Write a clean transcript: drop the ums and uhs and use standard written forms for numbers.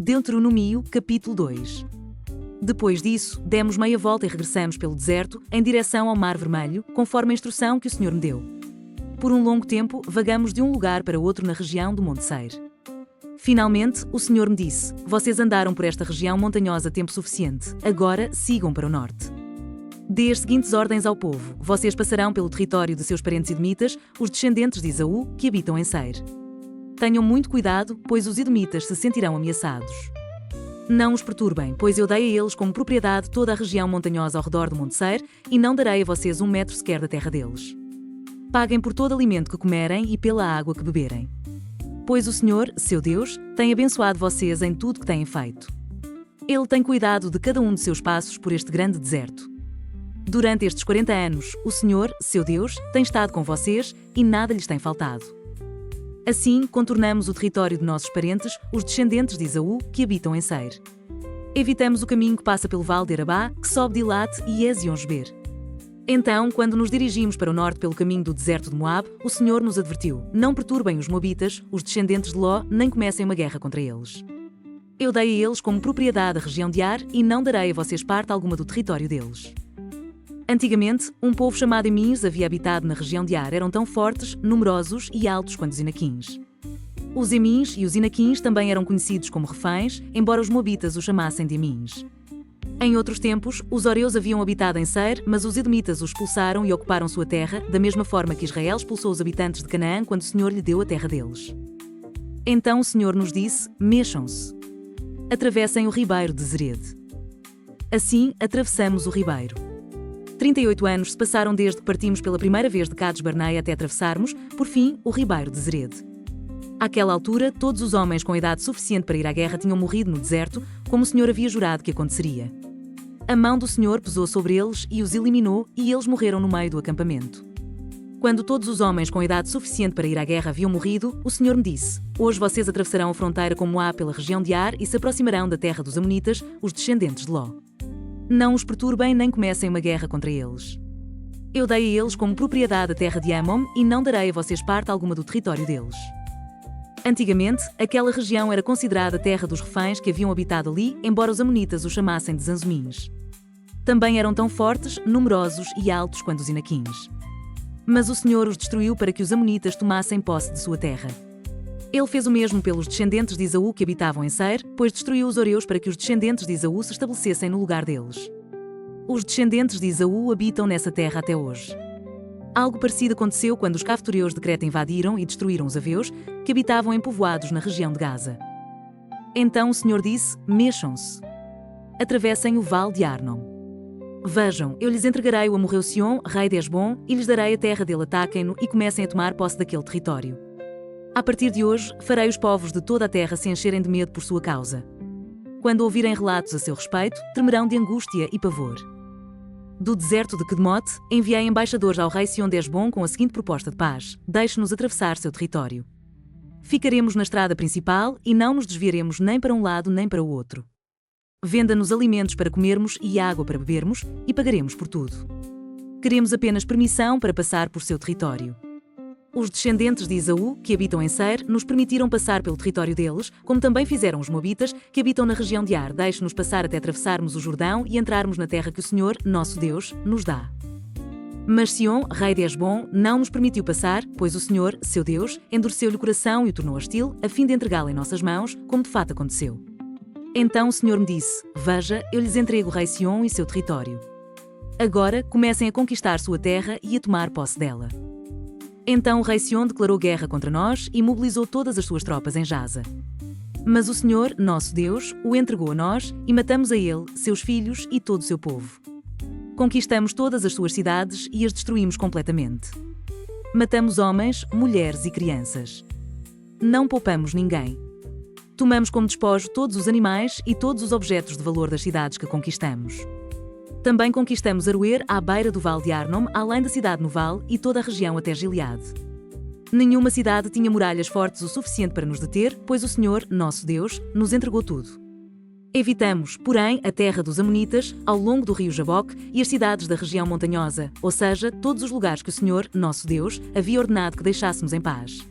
Deuteronômio, capítulo 2. Depois disso, demos meia volta e regressamos pelo deserto, em direção ao Mar Vermelho, conforme a instrução que o Senhor me deu. Por um longo tempo, vagamos de um lugar para outro na região do Monte Seir. Finalmente, o Senhor me disse: vocês andaram por esta região montanhosa tempo suficiente, agora sigam para o norte. Dê as seguintes ordens ao povo: vocês passarão pelo território de seus parentes edomitas, os descendentes de Esaú, que habitam em Seir. Tenham muito cuidado, pois os edomitas se sentirão ameaçados. Não os perturbem, pois eu dei a eles como propriedade toda a região montanhosa ao redor do Monte Seir, e não darei a vocês 1 metro sequer da terra deles. Paguem por todo alimento que comerem e pela água que beberem. Pois o Senhor, seu Deus, tem abençoado vocês em tudo que têm feito. Ele tem cuidado de cada um de seus passos por este grande deserto. Durante estes 40 anos, o Senhor, seu Deus, tem estado com vocês e nada lhes tem faltado. Assim, contornamos o território de nossos parentes, os descendentes de Esaú, que habitam em Seir. Evitamos o caminho que passa pelo vale de Arabá, que sobe de Elat e Ezion-Geber. Então, quando nos dirigimos para o norte pelo caminho do deserto de Moabe, o Senhor nos advertiu: não perturbem os moabitas, os descendentes de Ló, nem comecem uma guerra contra eles. Eu dei a eles como propriedade a região de Ar e não darei a vocês parte alguma do território deles. Antigamente, um povo chamado Emins havia habitado na região de Ar. Eram tão fortes, numerosos e altos quanto os Inaquins. Os Emins e os Inaquins também eram conhecidos como reféns, embora os moabitas os chamassem de Emins. Em outros tempos, os Horeus haviam habitado em Seir, mas os edomitas os expulsaram e ocuparam sua terra, da mesma forma que Israel expulsou os habitantes de Canaã quando o Senhor lhe deu a terra deles. Então o Senhor nos disse: mexam-se. Atravessem o ribeiro de Zered. Assim, atravessamos o ribeiro. 38 anos se passaram desde que partimos pela primeira vez de Cades Barneia até atravessarmos, por fim, o ribeiro de Zered. Àquela altura, todos os homens com idade suficiente para ir à guerra tinham morrido no deserto, como o Senhor havia jurado que aconteceria. A mão do Senhor pesou sobre eles e os eliminou, e eles morreram no meio do acampamento. Quando todos os homens com idade suficiente para ir à guerra haviam morrido, o Senhor me disse: hoje vocês atravessarão a fronteira com Moabe pela região de Ar e se aproximarão da terra dos Amonitas, os descendentes de Ló. Não os perturbem nem comecem uma guerra contra eles. Eu dei a eles como propriedade a terra de Amon e não darei a vocês parte alguma do território deles. Antigamente, aquela região era considerada a terra dos reféns que haviam habitado ali, embora os amonitas os chamassem de Zanzumins. Também eram tão fortes, numerosos e altos quanto os Inaquins. Mas o Senhor os destruiu para que os amonitas tomassem posse de sua terra. Ele fez o mesmo pelos descendentes de Esaú que habitavam em Seir, pois destruiu os Horeus para que os descendentes de Esaú se estabelecessem no lugar deles. Os descendentes de Esaú habitam nessa terra até hoje. Algo parecido aconteceu quando os caftoreus de Creta invadiram e destruíram os aveus, que habitavam em povoados na região de Gaza. Então o Senhor disse: mexam-se. Atravessem o vale de Arnon. Vejam, eu lhes entregarei o amorreu Sion, rei de Hesbom, e lhes darei a terra dele. Ataquem-no e comecem a tomar posse daquele território. A partir de hoje, farei os povos de toda a terra se encherem de medo por sua causa. Quando ouvirem relatos a seu respeito, tremerão de angústia e pavor. Do deserto de Quedemote, enviei embaixadores ao rei Sion de Hesbom com a seguinte proposta de paz: deixe-nos atravessar seu território. Ficaremos na estrada principal e não nos desviaremos nem para um lado nem para o outro. Venda-nos alimentos para comermos e água para bebermos, e pagaremos por tudo. Queremos apenas permissão para passar por seu território. Os descendentes de Esaú, que habitam em Seir, nos permitiram passar pelo território deles, como também fizeram os moabitas, que habitam na região de Ar. Deixe-nos passar até atravessarmos o Jordão e entrarmos na terra que o Senhor, nosso Deus, nos dá. Mas Sion, rei de Hesbom, não nos permitiu passar, pois o Senhor, seu Deus, endureceu-lhe o coração e o tornou hostil, a fim de entregá-lo em nossas mãos, como de fato aconteceu. Então o Senhor me disse: veja, eu lhes entrego o rei Sion e seu território. Agora comecem a conquistar sua terra e a tomar posse dela. Então o rei Sion declarou guerra contra nós e mobilizou todas as suas tropas em Jaza. Mas o Senhor, nosso Deus, o entregou a nós e matamos a ele, seus filhos e todo o seu povo. Conquistamos todas as suas cidades e as destruímos completamente. Matamos homens, mulheres e crianças. Não poupamos ninguém. Tomamos como despojo todos os animais e todos os objetos de valor das cidades que conquistamos. Também conquistamos Aroer à beira do vale de Arnon, além da cidade no vale e toda a região até Gileade. Nenhuma cidade tinha muralhas fortes o suficiente para nos deter, pois o Senhor, nosso Deus, nos entregou tudo. Evitamos, porém, a terra dos Amonitas, ao longo do rio Jaboque e as cidades da região montanhosa, ou seja, todos os lugares que o Senhor, nosso Deus, havia ordenado que deixássemos em paz.